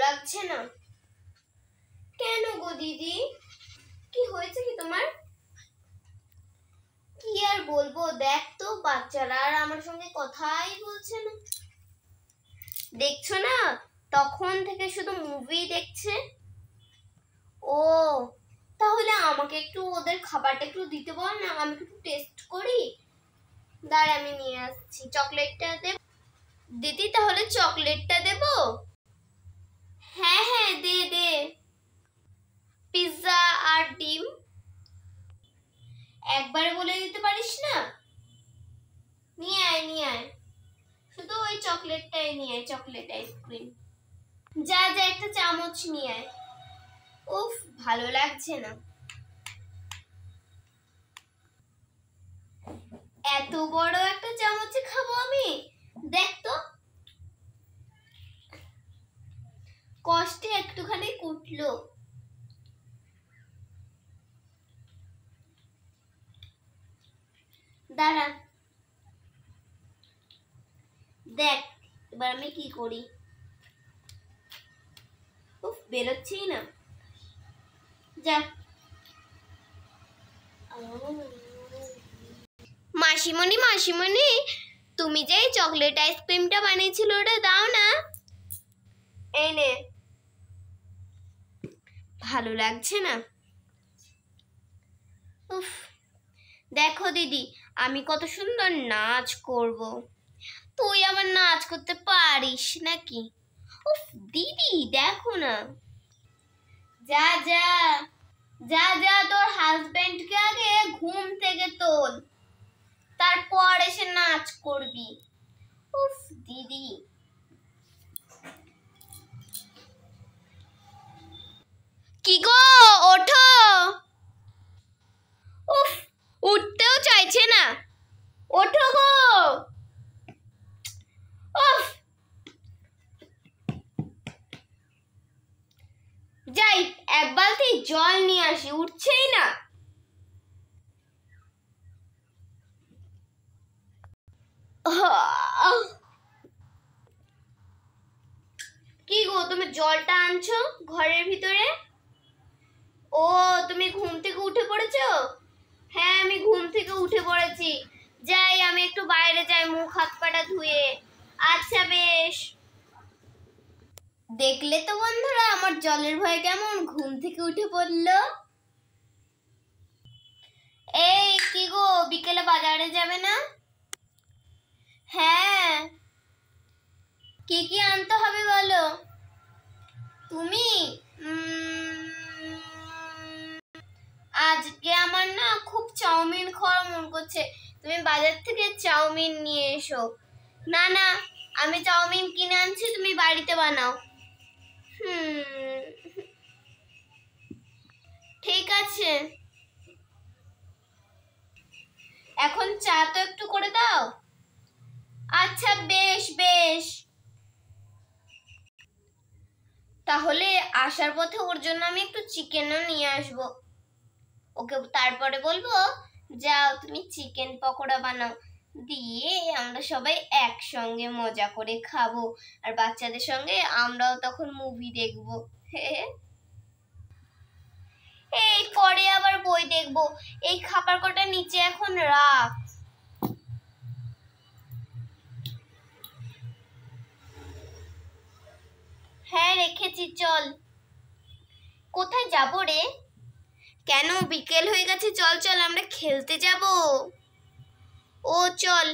লাগছে না। কেন গো দিদি, কি হয়েছে কি তোমার? কি আর বলবো, দেখ তো বাচ্চারা আর আমার সঙ্গে কথাই বলছে না। দেখছো না, তখন থেকে শুধু মুভি দেখছে। ও তাহলে আমাকে একটু ওদের খাবারটা একটু দিতে বল না, আমি একটু টেস্ট করি। দাঁড়া, আমি নিয়ে আসছি। চকলেটটা দেব দিদি? তাহলে চকলেটটা দেব? হ্যাঁ হ্যাঁ, দে দে। পিৎজা আর ডিম একবারে বলে দিতে পারিস না? নিয়ে আয় নিয়ে আয়, শুধু ওই চকলেটটাই নিয়ে আয়, চকলেট আইসক্রিম। যা যা, একটা চামচ নিয়ে আয়। উফ, ভালো লাগছে না। এত বড় একটা চামচে খাবো আমি? দেখ তো, কষ্টে একটুখানি কুটলো। দাঁড়া, দেখ এবার আমি কি করি। উফ, বেরোচ্ছেই না। যা। মাসিমণি মাসিমণি, তুমি যে চকলেট আইসক্রিমটা বানিয়েছিল ওটা দাও না। এই নে। ভালো লাগছে না। উফ, দেখো দিদি, আমি কত সুন্দর নাচ করব, তুই আবার নাচ করতে পারিস নাকি? উফ দিদি, দেখো না। যা যা যা যা, তোর হাজবেন্ডকে আগে ঘুম থেকে তোল, তারপর এসে নাচ করবি। উফ দিদি। কি গো, ওঠো। উফ, উঠতেও চাইছে না। ওঠো গো। উফ, যাই এক বালতি জল নিয়ে আসি, উঠছেই না। কি গো, তুমি জলটা আনছো ঘরের ভিতরে? ও, তুমি ঘুম থেকে উঠে পড়েছো? হ্যাঁ, আমি ঘুম থেকে উঠে পড়েছি। যাই, আমি একটু বাইরে যাই, মুখ হাত পাটা ধুয়ে। আচ্ছা বেশ। দেখলে তো বন্ধুরা, আমার জলের ভয় কেমন ঘুম থেকে উঠে পড়লো। এই কি গো, বিকেলে বাজারে যাবে না? হ্যাঁ। কি কি আনতে হবে বলো? তুমি আজকে আমার না খুব চাউমিন খাওয়ার মন করছে, তুমি বাজার থেকে চাউমিন নিয়ে এসো। না না, আমি চাউমিন কিনে আনছি, তুমি বাড়িতে বানাও। ঠিক আছে। এখন চা তো একটু করে দাও। আচ্ছা বেশ বেশ। তাহলে আসার পথে ওর জন্য আমি একটু চিকেনও নিয়ে আসবো। ওকে তারপরে বলবো, যাও তুমি চিকেন পকোড়া বানাও, দিয়ে আমরা সবাই একসঙ্গে মজা করে খাবো, আর বাচ্চাদের সঙ্গে আমরাও তখন মুভি দেখবো। এই পরে আবার বই দেখবো। এই খাবার কটা নিচে এখন রাখ। হ্যাঁ রেখেছি, চল। কোথায় যাবো রে? কেন, বিকেল হয়ে গেছে, চল চল আমরা খেলতে যাব। ও চল।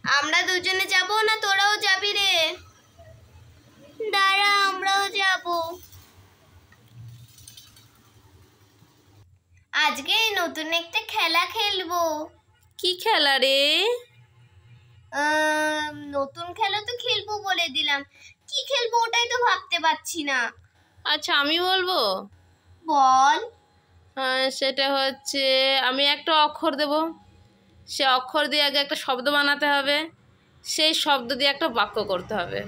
আমরা দুজনে যাব না তোরাও যাবি রে? দাঁড়া, আমরাও যাব। আজকে নতুন একটা খেলা খেলবো। কি খেলা রে? নতুন খেলা তো খেলবো বলে দিলাম, কি খেলবো ওটাই তো ভাবতে পারছি না। আচ্ছা আমি বলবো। বল। সেটা হচ্ছে, আমি একটা অক্ষর দেব, সে অক্ষর দিয়ে আগে একটা শব্দ বানাতে হবে, সেই শব্দ দিয়ে একটা বাক্য করতে হবে।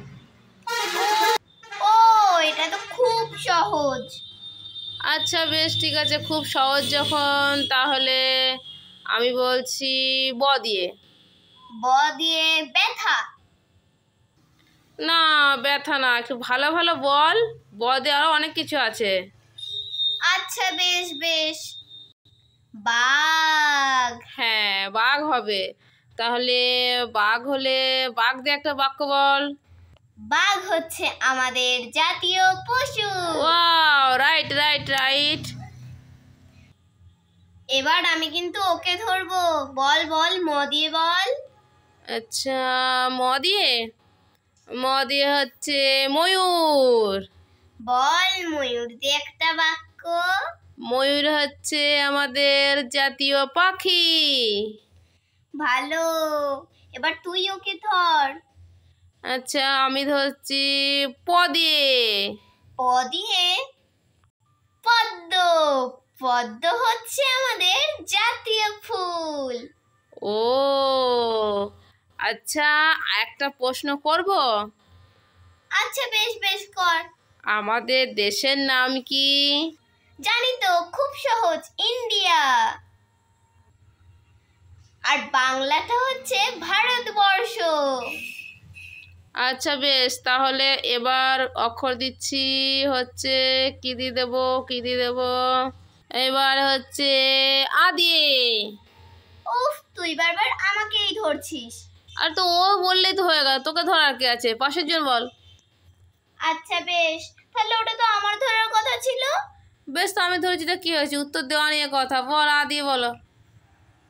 ও, এটা তো খুব সহজ। আচ্ছা বেশ ঠিক আছে, খুব সহজ যখন, তাহলে আমি বলছি ব দিয়ে। ব দিয়ে ব্যথা। না, ব্যথা না, একটু ভালো ভালো বল। ব দিয়ে আরো অনেক কিছু আছে। আচ্ছা বেশ বেশ, বাঘ। হ্যাঁ, বাঘ হবে। তাহলে বাঘ হলে বাঘ দিয়ে একটা বাক্য বল। বাঘ হচ্ছে আমাদের জাতীয় পশু। Wow, right right right. এবার আমি কিন্তু ওকে ধরবো। বল বল, ম দিয়ে বল। আচ্ছা, ম দিয়ে। ম দিয়ে হচ্ছে ময়ূর। বল ময়ূর দিয়ে একটা বাক্য। ময়ূর হচ্ছে আমাদের জাতীয় পাখি। ভালো, এবার তুই ওকে ধর। আচ্ছা, আমি ধরছি প দিয়ে। প দিয়ে পদ্ম। পদ্ম হচ্ছে আমাদের জাতীয় ফুল। ও আচ্ছা, একটা প্রশ্ন করব। আচ্ছা বেশ বেশ কর। আমাদের দেশের নাম কি? জানি তো, খুব সহজ, ইন্ডিয়া। আর বাংলাটা হচ্ছে ভারতবর্ষ। আচ্ছা বেশ, তাহলে এবার অক্ষর দিচ্ছি। হচ্ছে কি দিয়ে দেবো, কি দিয়ে দেবো? এবার হচ্ছে আ দিয়ে। উফ, তুই বারবার আমাকেই ধরছিস। আর তো ও বললেই তো হয়ে গেল, তোকে ধরার কি আছে? পাশের জন বল। আচ্ছা বেশ, তাহলে ওটা তো আমার ধরার কথা ছিল। বেশ, তো আমি ধরেছি, তো কি হয়েছে? উত্তর দেওয়া নিয়ে কথা, বল আ দিয়ে বলো।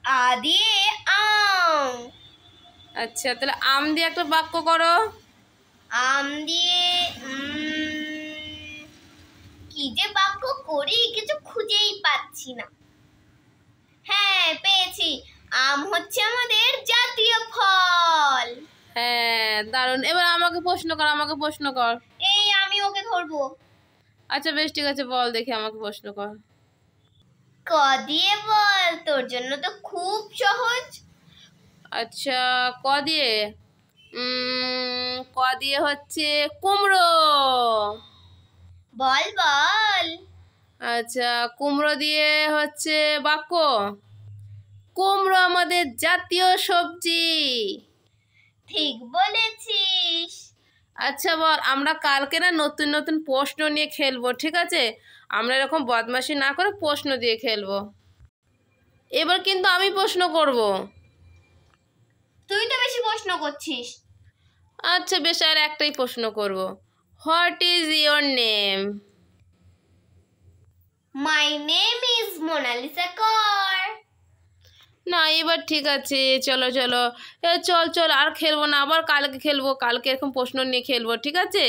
আ দিয়ে আম। আচ্ছা, তাহলে আম দিয়ে একটা বাক্য করো। আম দিয়ে কি যে বাক্য করি, কিছু খুঁজেই পাচ্ছি না। হ্যাঁ, পেয়েছি। আম হচ্ছে আমাদের জাতীয় ফল। হ্যাঁ, দারুণ। এবার আমাকে প্রশ্ন কর, আমাকে প্রশ্ন কর। এই আমি ওকে ধরবো। আচ্ছা বেশ, ঠিক আছে, বল দেখি, আমাকে প্রশ্ন কর। ক দিয়ে বল, তোর জন্য তো খুব সহজ। আচ্ছা, ক দিয়ে। ক দিয়ে হচ্ছে কুমড়ো। বল বল। আচ্ছা, কুমড়ো দিয়ে হচ্ছে বাক্য। কুমড়ো আমাদের জাতীয় সবজি। ঠিক বলেছিস। আচ্ছা বল, আমরা কালকে না নতুন নতুন প্রশ্ন নিয়ে খেলবো, ঠিক আছে? আমরা এরকম বদমাশি না করে প্রশ্ন দিয়ে খেলবো। এবার কিন্তু আমি প্রশ্ন করব। তুই তো বেশি প্রশ্ন করছিস। আচ্ছা বেশ, আর একটাই প্রশ্ন করব। What is your name? My name is Monalisa Kar. না, এবার ঠিক আছে, চলো চলো। চল চল, আর খেলবো না, আবার কালকে খেলবো। কালকে এরকম প্রশ্ন নিয়ে খেলবো, ঠিক আছে?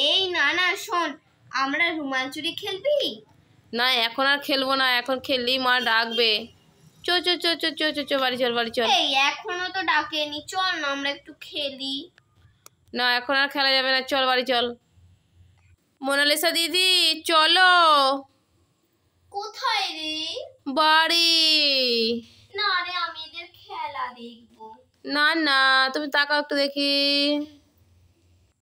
এই না না, শোন, আমরা রুমাল চুরি খেলবি? না, এখন আর খেলবো না, এখন খেললেই মা ডাকবে। চো চো চো চো চো চো চো, বাড়ি চল, বাড়ি চল। এই এখনো তো ডাকেনি, চল না আমরা একটু খেলি। না, এখন আর খেলা যাবে না, চল বাড়ি চল। মোনালিসা দিদি, চলো। কোথায় রে? বাড়ি। না রে, আমি এদের খেলা দেখবো। না না, তুমি তাকাও একটু দেখি।